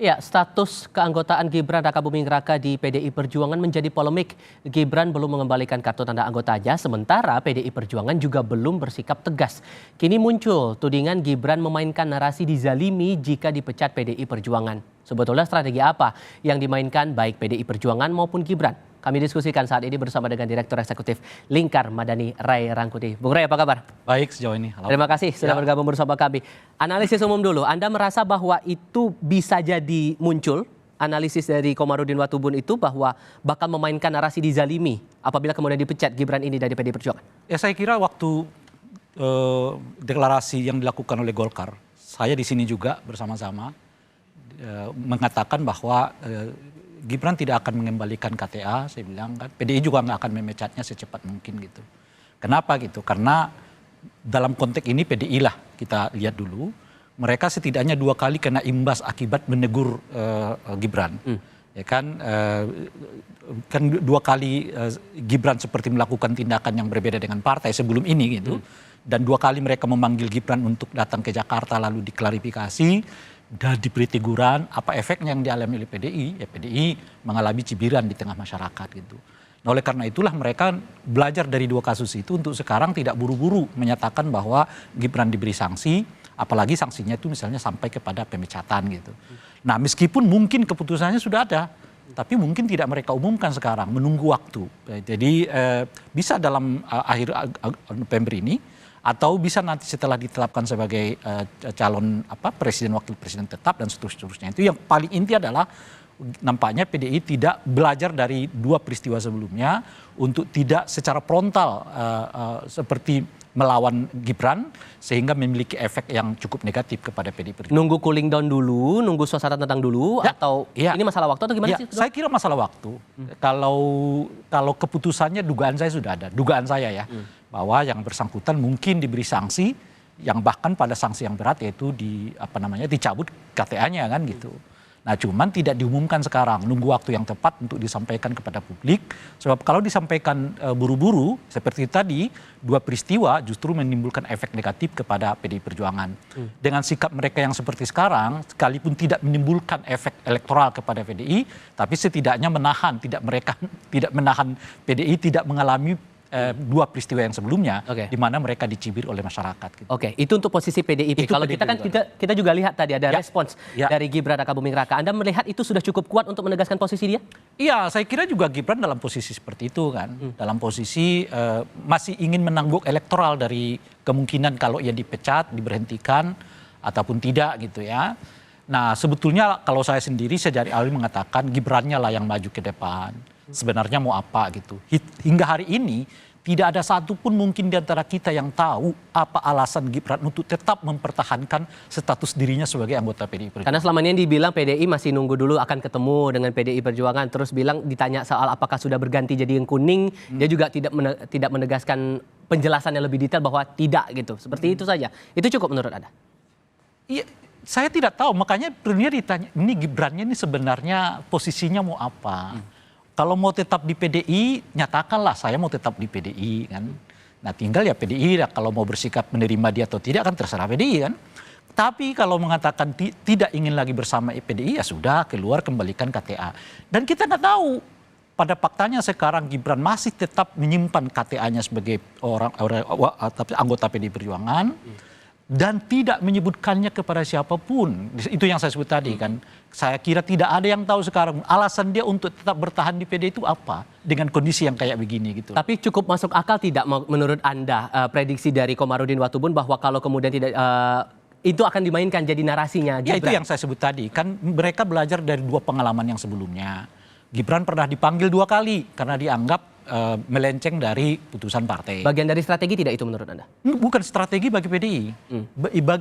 Ya, status keanggotaan Gibran Rakabuming Raka di PDI Perjuangan menjadi polemik. Gibran belum mengembalikan kartu tanda anggotanya, sementara PDI Perjuangan juga belum bersikap tegas. Kini muncul tudingan Gibran memainkan narasi dizalimi jika dipecat PDI Perjuangan. Sebetulnya strategi apa yang dimainkan baik PDI Perjuangan maupun Gibran? Kami diskusikan saat ini bersama dengan Direktur Eksekutif Lingkar Madani, Ray Rangkuti. Bung Ray, apa kabar? Baik sejauh ini. Halo. Terima kasih sudah bergabung bersama kami. Analisis umum dulu, Anda merasa bahwa itu bisa jadi muncul, analisis dari Komarudin Watubun itu bahwa bakal memainkan narasi dizalimi apabila kemudian dipecat Gibran ini dari PDI Perjuangan? Ya saya kira waktu deklarasi yang dilakukan oleh Golkar, saya di sini juga bersama-sama mengatakan bahwa Gibran tidak akan mengembalikan KTA, saya bilang kan. PDI juga nggak akan memecatnya secepat mungkin gitu. Kenapa gitu? Karena dalam konteks ini PDI lah kita lihat dulu. Mereka setidaknya 2 kali kena imbas akibat menegur Gibran. Ya kan, kan 2 kali Gibran seperti melakukan tindakan yang berbeda dengan partai sebelum ini gitu. Dan 2 kali mereka memanggil Gibran untuk datang ke Jakarta lalu diklarifikasi. Dan diberi teguran, apa efeknya yang dialami oleh PDI? Ya PDI mengalami cibiran di tengah masyarakat gitu. Nah oleh karena itulah mereka belajar dari 2 kasus itu untuk sekarang tidak buru-buru menyatakan bahwa Gibran diberi sanksi, apalagi sanksinya itu misalnya sampai kepada pemecatan gitu. Nah meskipun mungkin keputusannya sudah ada, tapi mungkin tidak mereka umumkan sekarang, menunggu waktu. Jadi bisa dalam akhir November ini, atau bisa nanti setelah ditetapkan sebagai calon presiden wakil presiden tetap dan seterusnya. Itu yang paling inti adalah nampaknya PDI tidak belajar dari 2 peristiwa sebelumnya untuk tidak secara frontal seperti melawan Gibran sehingga memiliki efek yang cukup negatif kepada PDI Perjuangan. Nunggu cooling down dulu, nunggu suasana tenang dulu, ya, atau ya, ini masalah waktu atau gimana sih? Saya kira masalah waktu. Kalau keputusannya dugaan saya sudah ada, dugaan saya ya. Bahwa yang bersangkutan mungkin diberi sanksi yang bahkan pada sanksi yang berat yaitu dicabut KTA-nya kan gitu. Nah cuman tidak diumumkan sekarang, nunggu waktu yang tepat untuk disampaikan kepada publik. Sebab kalau disampaikan buru-buru seperti tadi 2 peristiwa justru menimbulkan efek negatif kepada PDI Perjuangan. Dengan sikap mereka yang seperti sekarang, sekalipun tidak menimbulkan efek elektoral kepada PDI, tapi setidaknya tidak menahan PDI tidak mengalami 2 peristiwa yang sebelumnya, di mana mereka dicibir oleh masyarakat. Gitu. Oke, itu untuk posisi PDIP. Kalau kita kan kita juga lihat tadi ada respons dari Gibran Rakabuming Raka. Anda melihat itu sudah cukup kuat untuk menegaskan posisi dia? Iya, saya kira juga Gibran dalam posisi seperti itu kan, dalam posisi masih ingin menangguk elektoral dari kemungkinan kalau ia dipecat, diberhentikan ataupun tidak gitu ya. Nah sebetulnya kalau saya sendiri dari awal mengatakan Gibrannya lah yang maju ke depan. Sebenarnya mau apa gitu. Hingga hari ini tidak ada satupun mungkin di antara kita yang tahu apa alasan Gibran untuk tetap mempertahankan status dirinya sebagai anggota PDI Perjuangan. Karena selama ini dibilang PDI masih nunggu dulu akan ketemu dengan PDI Perjuangan. Terus bilang ditanya soal apakah sudah berganti jadi yang kuning. Dia juga tidak menegaskan penjelasan yang lebih detail bahwa tidak gitu. Seperti itu saja. Itu cukup menurut Anda? Iya, saya tidak tahu. Makanya dunia ditanya, ini Gibrannya ini sebenarnya posisinya mau apa? Kalau mau tetap di PDI, nyatakanlah saya mau tetap di PDI kan. Nah tinggal ya PDI kalau mau bersikap menerima dia atau tidak kan terserah PDI kan. Tapi kalau mengatakan tidak ingin lagi bersama PDI ya sudah keluar kembalikan KTA. Dan kita nggak tahu pada faktanya sekarang Gibran masih tetap menyimpan KTA-nya sebagai anggota PDI Perjuangan. Dan tidak menyebutkannya kepada siapapun. Itu yang saya sebut tadi kan. Saya kira tidak ada yang tahu sekarang alasan dia untuk tetap bertahan di PD itu apa. Dengan kondisi yang kayak begini gitu. Tapi cukup masuk akal tidak menurut Anda prediksi dari Komarudin Watubun bahwa kalau kemudian tidak itu akan dimainkan jadi narasinya Gibran? Ya itu yang saya sebut tadi. Kan mereka belajar dari 2 pengalaman yang sebelumnya. Gibran pernah dipanggil 2 kali karena dianggap melenceng dari putusan partai. Bagian dari strategi tidak itu menurut Anda? Bukan strategi bagi PDI.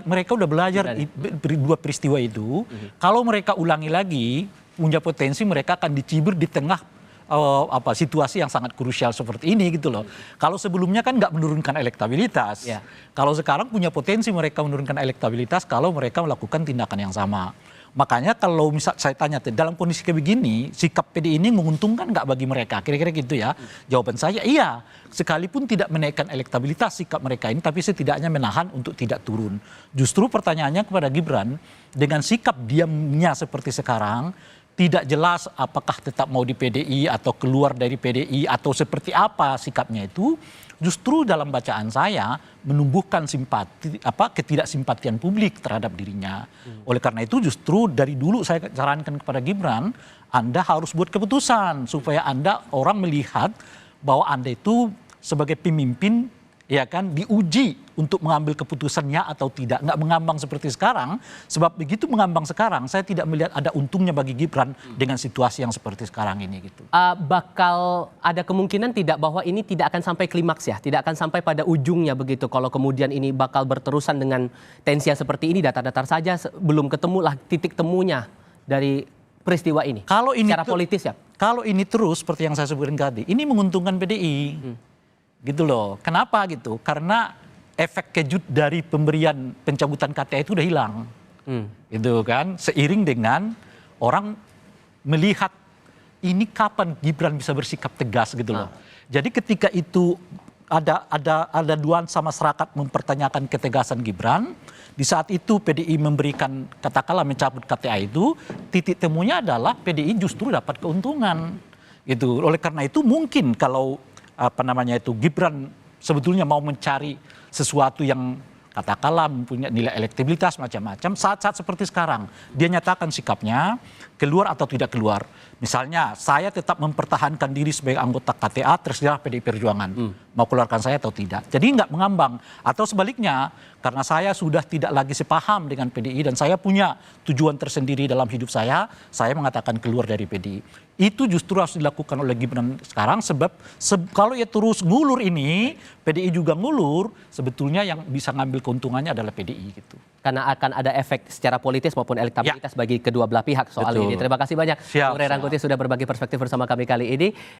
Mereka udah belajar 2 peristiwa itu. Kalau mereka ulangi lagi, punya potensi mereka akan dicibir di tengah situasi yang sangat krusial seperti ini gitu loh. Kalau sebelumnya kan nggak menurunkan elektabilitas. Kalau sekarang punya potensi mereka menurunkan elektabilitas kalau mereka melakukan tindakan yang sama. Makanya kalau misal saya tanya dalam kondisi kayak begini, sikap PDI ini menguntungkan nggak bagi mereka? Kira-kira gitu ya. Jawaban saya iya. Sekalipun tidak menaikkan elektabilitas sikap mereka ini, tapi setidaknya menahan untuk tidak turun. Justru pertanyaannya kepada Gibran, dengan sikap diamnya seperti sekarang, tidak jelas apakah tetap mau di PDI atau keluar dari PDI atau seperti apa sikapnya itu, justru dalam bacaan saya menumbuhkan simpati ketidaksimpatian publik terhadap dirinya. Oleh karena itu justru dari dulu saya sarankan kepada Gibran, Anda harus buat keputusan supaya Anda orang melihat bahwa Anda itu sebagai pemimpin ya kan diuji untuk mengambil keputusannya atau tidak, nggak mengambang seperti sekarang. Sebab begitu mengambang sekarang, saya tidak melihat ada untungnya bagi Gibran dengan situasi yang seperti sekarang ini gitu. Bakal ada kemungkinan tidak bahwa ini tidak akan sampai klimaks ya, tidak akan sampai pada ujungnya begitu. Kalau kemudian ini bakal berterusan dengan tensi yang seperti ini, datar-datar saja belum ketemulah titik temunya dari peristiwa ini. Kalau ini secara politis ya. Kalau ini terus seperti yang saya sebutkan tadi, ini menguntungkan PDI. Gitu loh. Kenapa gitu? Karena efek kejut dari pemberian pencabutan KTA itu udah hilang. Gitu kan? Seiring dengan orang melihat ini kapan Gibran bisa bersikap tegas gitu loh. Jadi ketika itu ada nuansa masyarakat mempertanyakan ketegasan Gibran, di saat itu PDI memberikan katakanlah mencabut KTA itu, titik temunya adalah PDI justru dapat keuntungan. Gitu. Oleh karena itu mungkin kalau Gibran sebetulnya mau mencari sesuatu yang katakanlah mempunyai nilai elektabilitas macam-macam, saat-saat seperti sekarang dia nyatakan sikapnya keluar atau tidak keluar. Misalnya saya tetap mempertahankan diri sebagai anggota KTA, terserah PDI Perjuangan mau keluarkan saya atau tidak. Jadi nggak mengambang. Atau sebaliknya, karena saya sudah tidak lagi sepaham dengan PDI dan saya punya tujuan tersendiri dalam hidup saya mengatakan keluar dari PDI. Itu justru harus dilakukan oleh Gibran sekarang sebab kalau ya terus ngulur ini, PDI juga ngulur, sebetulnya yang bisa ngambil keuntungannya adalah PDI gitu. Karena akan ada efek secara politis maupun elektabilitas bagi kedua belah pihak soal ini. Terima kasih banyak Bung Ray Rangkuti sudah berbagi perspektif bersama kami kali ini.